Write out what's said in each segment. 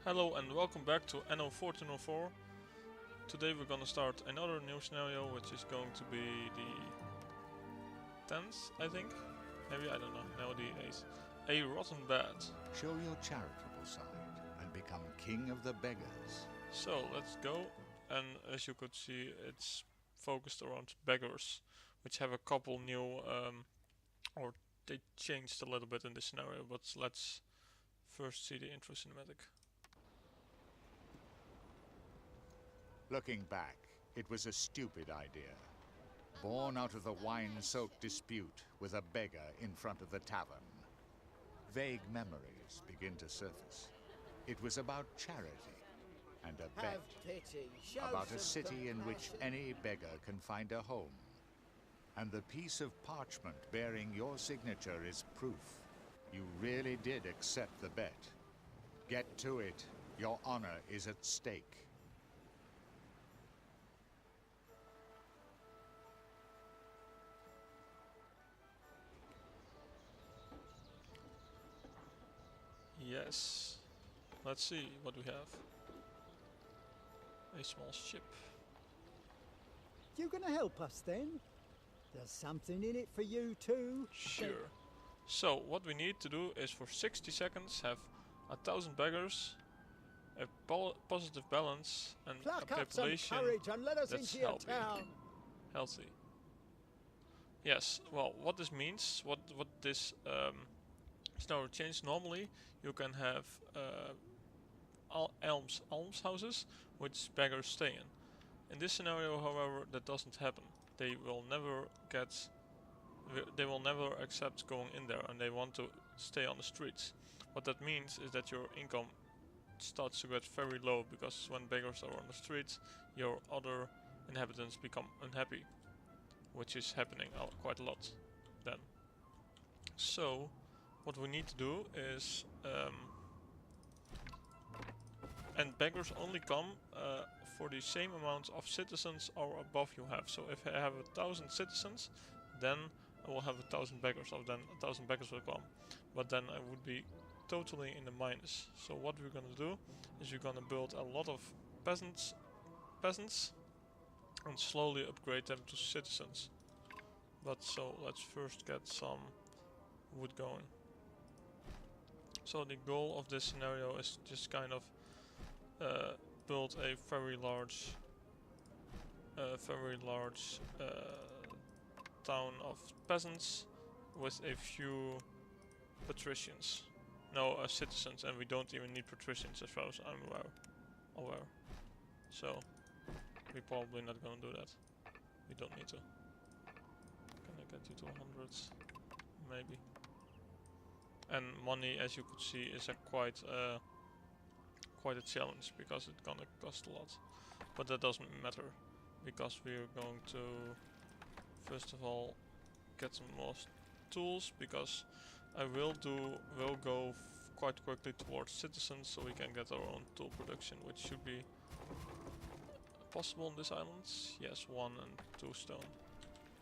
Hello and welcome back to Anno 1404. Today we're gonna start another new scenario, which is going to be the 10th, I think. Maybe, I don't know. No, the 8th. A rotten bed. Show your charitable side and become king of the beggars. So let's go. And as you could see, it's focused around beggars, which have a couple new, or they changed a little bit in this scenario. But let's first see the intro cinematic. Looking back, it was a stupid idea. Born out of the wine-soaked dispute with a beggar in front of the tavern. Vague memories begin to surface. It was about charity and a bet about a city in which any beggar can find a home. And the piece of parchment bearing your signature is proof. You really did accept the bet. Get to it. Your honor is at stake. Yes. Let's see what we have. A small ship. You gonna help us then? There's something in it for you too. Sure. So what we need to do is for 60 seconds have 1,000 beggars, a positive balance, and Pluck a up some population courage and let us that's into your town. healthy. Yes. Well, what this means, what this scenario change, normally you can have almshouses which beggars stay in. In this scenario, however, that doesn't happen. They will never accept going in there, and they want to stay on the streets. What that means is that your income starts to get very low, because when beggars are on the streets, your other inhabitants become unhappy, which is happening quite a lot then. So what we need to do is, and beggars only come for the same amount of citizens or above you have. So if I have 1,000 citizens, then I will have 1,000 beggars, or then 1,000 beggars will come. But then I would be totally in the minus. So what we're gonna do is we're gonna build a lot of peasants, and slowly upgrade them to citizens. But so let's first get some wood going. So the goal of this scenario is just kind of build a very large town of peasants with a few patricians. No, citizens, and we don't even need patricians as far as I'm aware. So we're probably not gonna do that. We don't need to. Can I get you to 100? Maybe. And money, as you could see, is a quite a challenge, because it's gonna cost a lot. But that doesn't matter, because we're going to first of all get some more tools, because I will go quite quickly towards citizens, so we can get our own tool production, which should be possible on this island. Yes, 1 and 2 stone.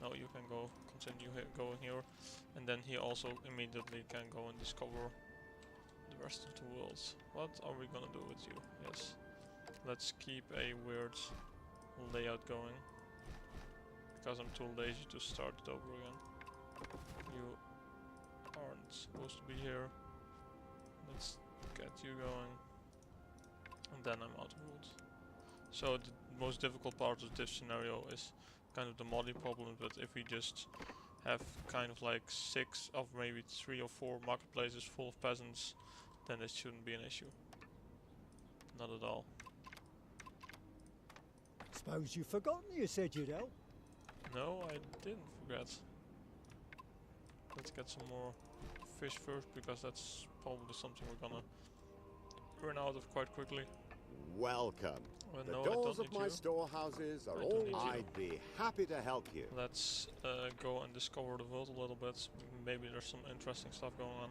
No, you can continue going here, and then he also immediately can go and discover the rest of the world. What are we gonna do with you? Yes, let's keep a weird layout going, because I'm too lazy to start it over again. You aren't supposed to be here. Let's get you going, and then I'm out of wood. So the most difficult part of this scenario is kind of the molly problem, but if we just have kind of like 6 of maybe 3 or 4 marketplaces full of peasants, then it shouldn't be an issue. Not at all. Suppose you've forgotten you said you'd help. No, I didn't forget. Let's get some more fish first, because that's probably something we're gonna run out of quite quickly. Welcome. Well, The no, doors I of don't my need you. storehouses are I don't all. need you. I'd be happy to help you. Let's go and discover the world a little bit. Maybe there's some interesting stuff going on.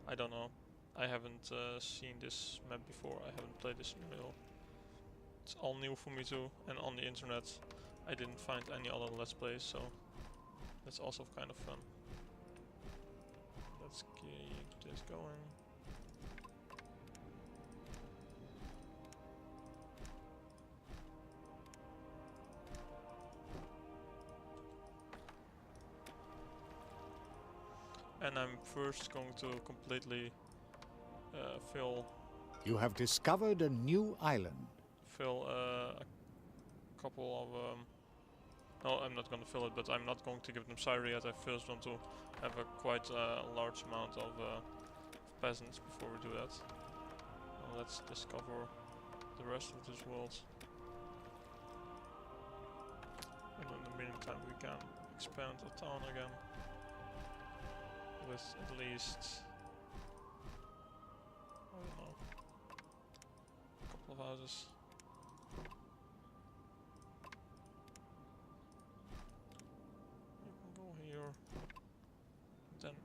I don't know. I haven't seen this map before. I haven't played this scenario. It's all new for me too, and on the internet I didn't find any other let's plays, so that's also kind of fun. Let's keep this going. And I'm first going to completely fill You have discovered a new island. a couple of no, I'm not going to fill it, but I'm not going to give them cider yet. I first want to have a quite large amount of peasants before we do that. Now let's discover the rest of this world. And in the meantime we can expand the town again with at least, I don't know, a couple of houses. You can go here. Then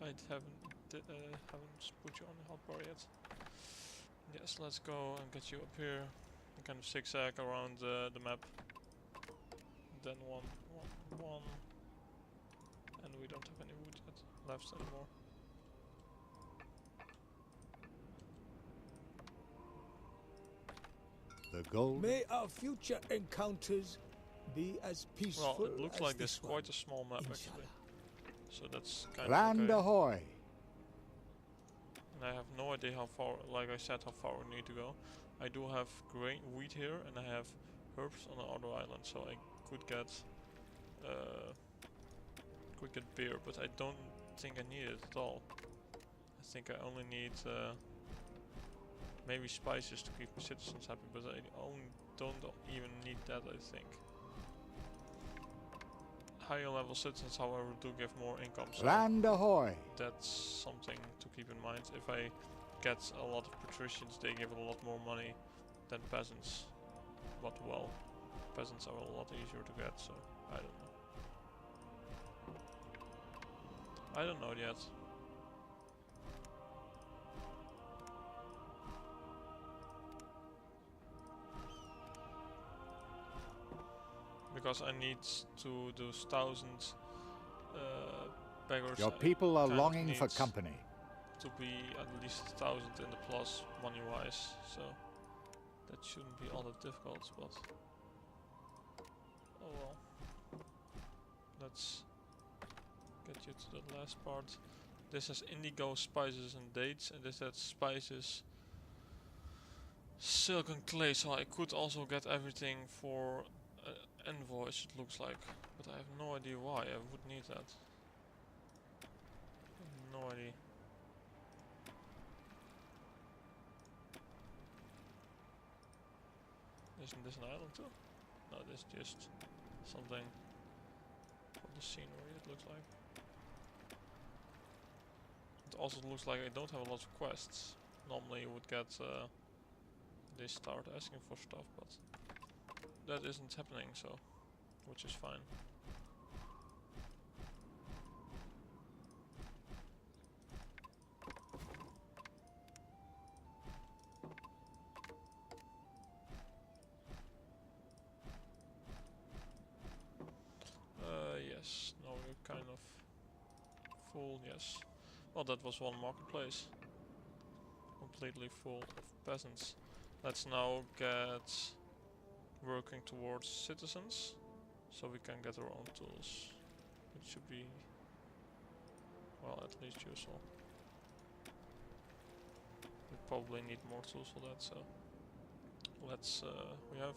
I haven't put you on the hotbar yet. Yes, let's go and get you up here. And kind of zigzag around the map. Then one, and we don't have any wood yet left anymore. The gold. May our future encounters be as peaceful Well, it looks as like this one. quite a small map Inshallah. actually. So that's kind Land of okay. ahoy! And I have no idea how far, like I said, how far we need to go. I do have wheat here, and I have herbs on the other island, so I could get beer, but I don't think I need it at all. I think I only need maybe spices to keep my citizens happy, but I don't even need that, I think. Higher level citizens, however, do give more income, so Land ahoy! that's something to keep in mind. If I get a lot of patricians, they give a lot more money than peasants. But well, peasants are a lot easier to get, so I don't know. I don't know yet. Because I need to do 1,000 beggars. Your I people are kind of longing for need company. to be at least 1,000 in the plus money wise, so that shouldn't be all that difficult, but oh well. Let's get you to the last part. This has indigo, spices and dates, and this has spices, silk and clay, so I could also get everything for envoys, it looks like, but I have no idea why I would need that. I have no idea. Isn't this an island too? No, this is just something for the scenery, it looks like. It also looks like I don't have a lot of quests. Normally you would get they start asking for stuff, but that isn't happening, so which is fine. Yes, no, we're kind of full, yes. Well, that was one marketplace. Completely full of peasants. Let's now get working towards citizens, so we can get our own tools. It should be, well, at least useful. We probably need more tools for that, so let's, we have,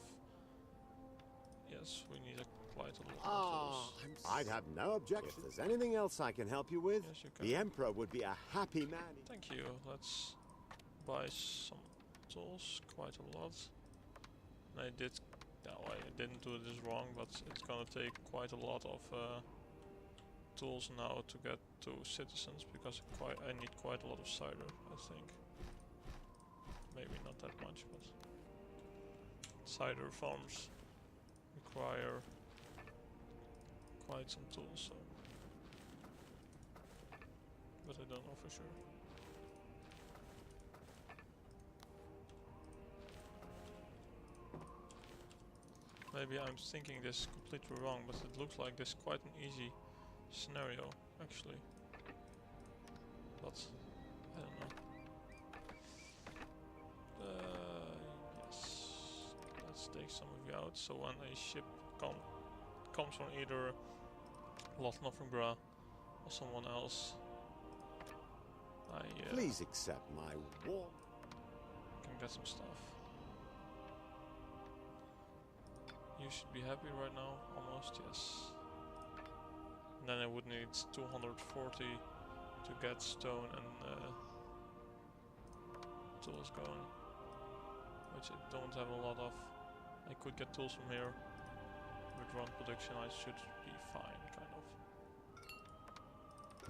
yes, we need quite a lot more tools. I'd have no objection. If there's anything else I can help you with, Yes, you can. the Emperor would be a happy man. Thank you. Let's buy some tools, quite a lot. And I didn't do this wrong, but it's gonna take quite a lot of tools now to get to citizens, because I need quite a lot of cider, I think. Maybe not that much, but cider farms require quite some tools, so. But I don't know for sure. Maybe I'm thinking this completely wrong, but it looks like this is quite an easy scenario, actually. But I don't know. Yes, let's take some of you out. So when a ship comes from either Lothnofenbra or someone else, I Please accept my warm... can get some stuff. You should be happy right now, almost, yes. And then I would need 240 to get stone and tools going, which I don't have a lot of. I could get tools from here. With run production I should be fine, kind of.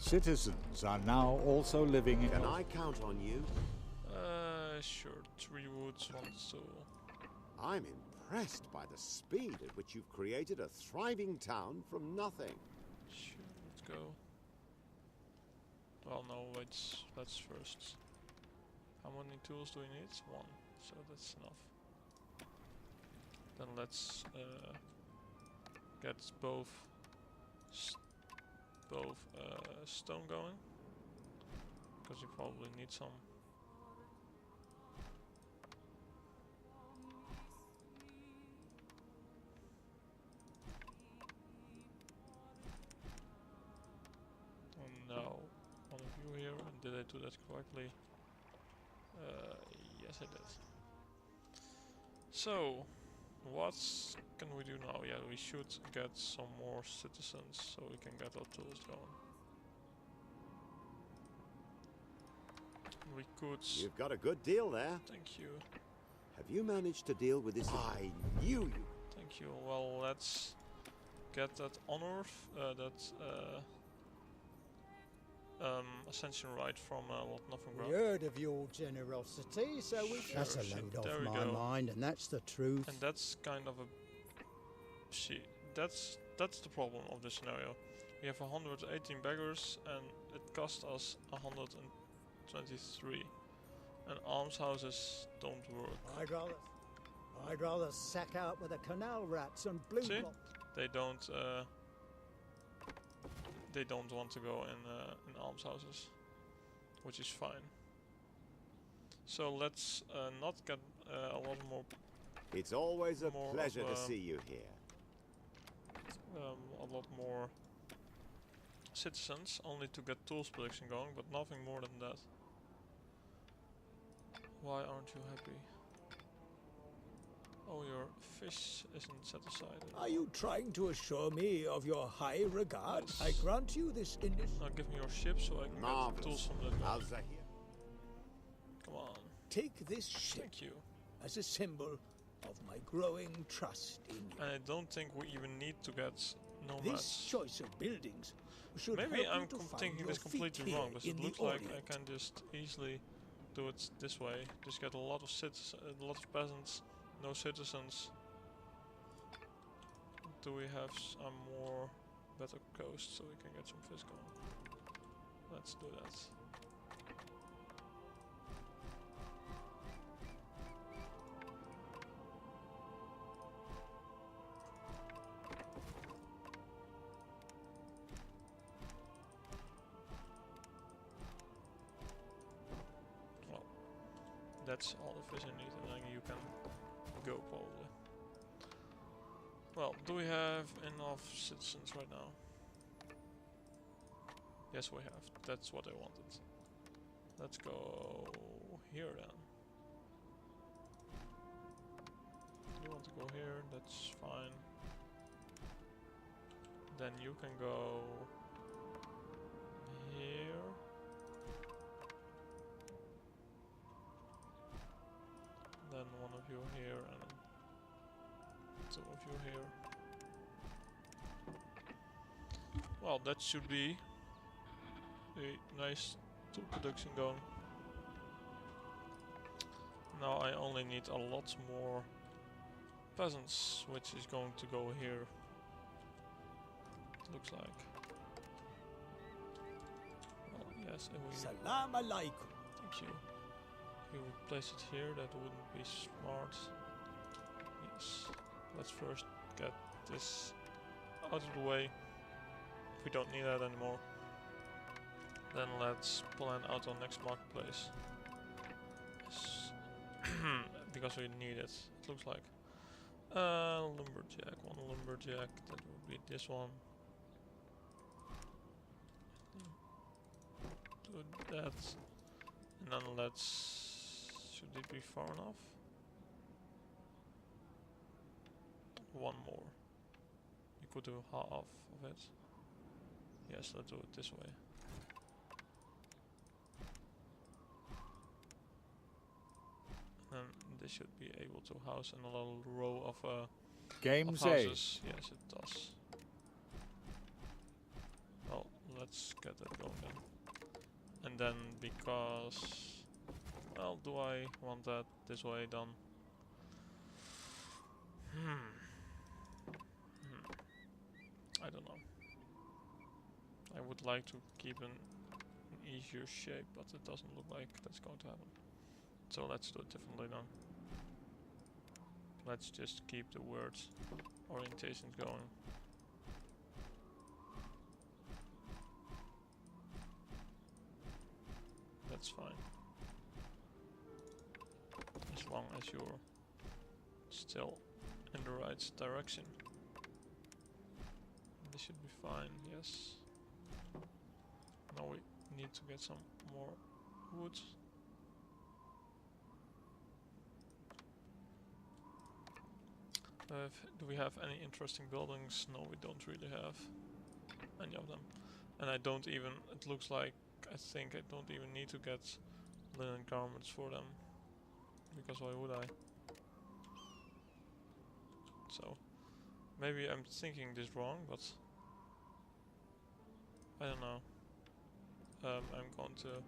Citizens are now also living in... Can I count on you? Sure. 3 woods, 1 stool. I'm impressed by the speed at which you've created a thriving town from nothing. Sure, let's go. Well, no, let's first. How many tools do we need? 1, so that's enough. Then let's get both stone going, because you probably need some. Oh no, one of you here, and did I do that correctly? Yes I did. So, what can we do now? Yeah, we should get some more citizens so we can get our tools going. We could... You've got a good deal there. Thank you. Have you managed to deal with this? I knew you. Thank you. Well, let's get that honor, ascension right from nothing We heard of your generosity, so we... Sure, That's a shit, load there off we my go. mind, and that's the truth. And that's kind of a... See, that's the problem of this scenario. We have 118 beggars and it cost us 123. And almshouses don't work. I'd rather sack out with the canal rats and blue See? block. They don't want to go in almshouses, which is fine. So let's not get a lot more. It's always a More pleasure of, to see you here. A lot more citizens, only to get tools production going, but nothing more than that. Why aren't you happy? Oh, your fish isn't set aside. Are you trying to assure me of your high regard? Yes. I grant you this Now give me your ship so I can get tools Marvelous. from that guy. How's that here? Come on. Take this ship Thank you. as a symbol of my growing trust in you. And I don't think we even need to get This nomads. choice of buildings should Maybe help I'm you to find thinking your this feet completely here wrong, because in it the looks like I Orient. can just easily do it this way. Just get a lot of a lot of peasants, no citizens. Do we have some more better coast so we can get some fish going? Let's do that. Well, that's all the fish I need, and then you can go probably. Well, do we have enough citizens right now? Yes, we have. That's what I wanted. Let's go here then. You want to go here? That's fine. Then you can go here. Then one of you here and 2 of you here. Well, that should be a nice tool production going. Now I only need a lot more peasants, which is going to go here. It looks like. Well, yes, and we... Salam alaikum. Thank you. If you would place it here, that wouldn't be smart. Yes. Let's first get this out of the way. We don't need that anymore. Then let's plan out our next marketplace. Yes. Because we need it, it looks like. Lumberjack, 1 lumberjack, that would be this one. Do that. And then let's... should it be far enough? One more. You could do half of it. Yes, let's do it this way. And this should be able to house another row of Game of saved. houses. Yes, it does. Well, let's get that going then. And then because... well, do I want that this way done? I don't know. I would like to keep an easier shape, but it doesn't look like that's going to happen. So let's do it differently now. Let's just keep the words orientations going. That's fine. As long as you're still in the right direction. This should be fine, yes. Now we need to get some more wood. Do we have any interesting buildings? No, we don't really have any of them. And I don't even, it looks like, I think I don't even need to get linen garments for them. Because why would I? So, maybe I'm thinking this wrong, but I don't know. I'm going to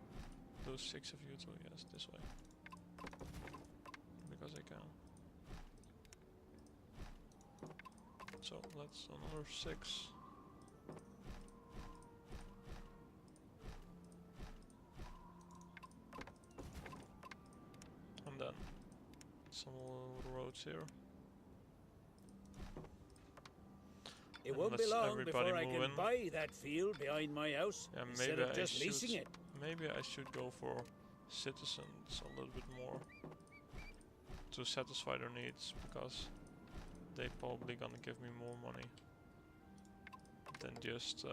do 6 of you too, yes, this way. Because I can. So let's do another 6. And then some roads here. It And won't be let's long everybody before I move can in. buy that field behind my house Yeah, instead maybe of just leasing it. maybe I should go for citizens a little bit more to satisfy their needs, because they probably gonna give me more money than just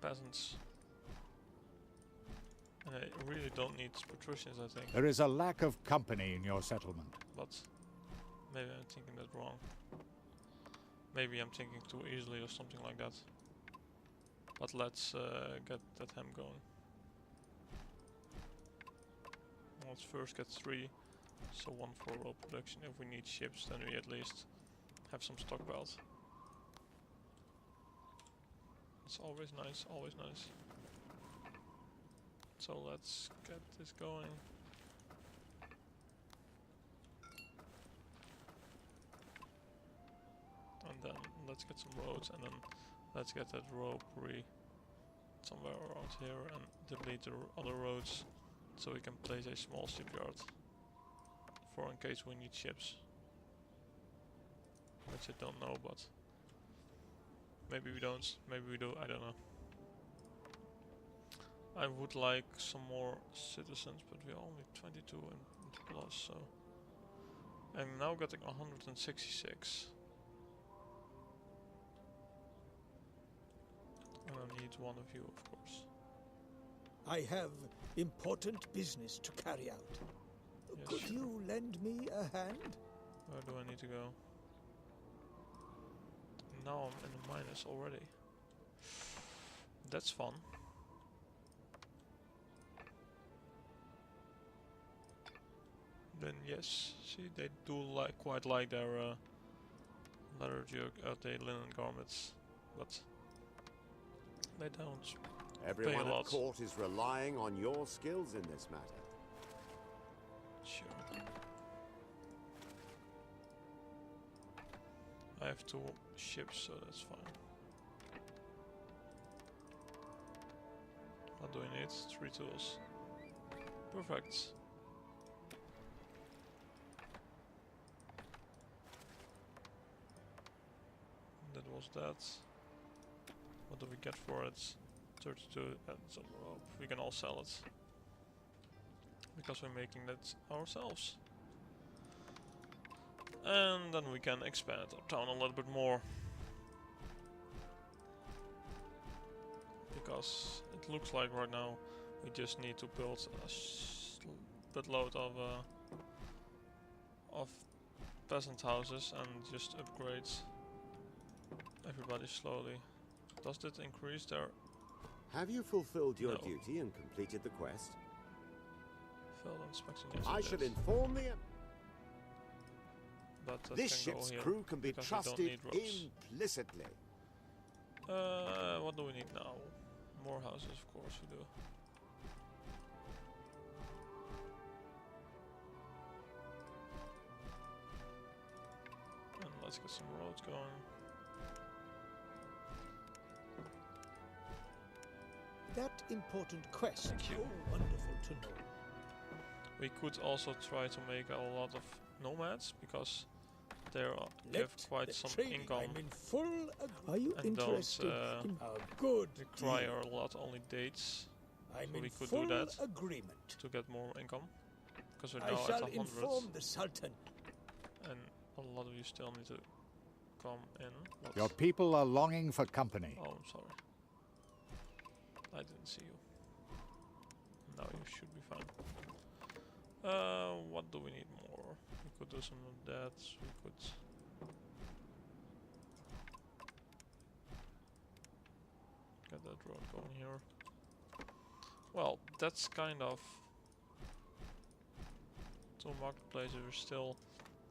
peasants. And I really don't need patricians, I think. There is a lack of company in your settlement. But maybe I'm thinking that wrong. Maybe I'm thinking too easily or something like that. But let's get that hem going. Let's first get 3, so 1 for road production. If we need ships, then we at least have some stockpiles. It's always nice, always nice. So let's get this going. And then let's get some roads, and then let's get that ropery somewhere around here and delete the other roads, so we can place a small shipyard for in case we need ships. Which I don't know, but maybe we don't, maybe we do, I don't know. I would like some more citizens, but we're only 22 and plus, so I'm now getting 166. And I need 1 of you, of course. I have important business to carry out. Yes, Could sure. you lend me a hand? Where do I need to go? Now I'm in the minus already. That's fun. Then yes, see, they do quite like their their linen garments, but they don't. Everyone lot. at court is relying on your skills in this matter. Sure. I have 2 ships, so that's fine. What do we need? 3 tools. Perfect. That was that. What do we get for it? 32 and some rope. We can all sell it. Because we're making that ourselves. And then we can expand our town a little bit more. Because it looks like right now We just need to build a buttload of peasant houses and just upgrade everybody slowly. Does that increase their Have you fulfilled your No. duty and completed the quest? field inspection? Yes, I it shall is. inform the... But that This can go ship's here crew can be because we don't trusted need ropes. implicitly. What do we need now? More houses, of course we do. And let's get some roads going. That important quest. Thank you. How wonderful to know. We could also try to make a lot of nomads because they give Let quite the some training. income I'm in full agreement. Are you and don't, interested in a good require deal? a lot, only dates I'm so in we could full do that agreement. to get more income. Because we're I now at shall 100 inform the Sultan. and a lot of you still need to come in. What? Your people are longing for company. Oh, I'm sorry. I didn't see you. Now you should be fine. What do we need more? We could do some of that. We could... get that road going here. Well, that's kind of... two marketplaces are still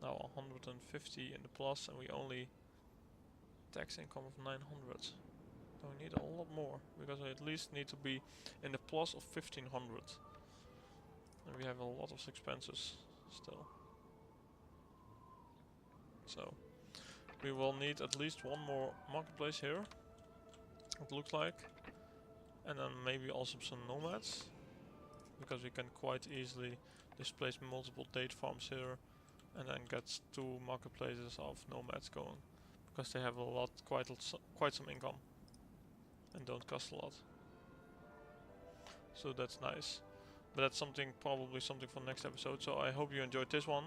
now 150 in the plus and we only tax income of 900. So we need a lot more, because we at least need to be in the plus of 1500. And we have a lot of expenses still. So we will need at least one more marketplace here, it looks like. And then maybe also some nomads, because we can quite easily displace multiple date farms here and then get 2 marketplaces of nomads going, because they have a lot, quite some income and don't cost a lot. So that's nice. But that's probably something for next episode. So I hope you enjoyed this one,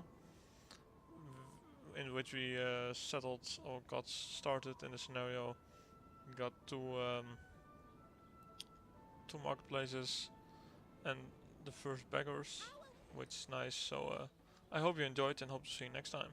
in which we settled or got started in the scenario. Got 2 marketplaces and the first beggars, which is nice. So I hope you enjoyed and hope to see you next time.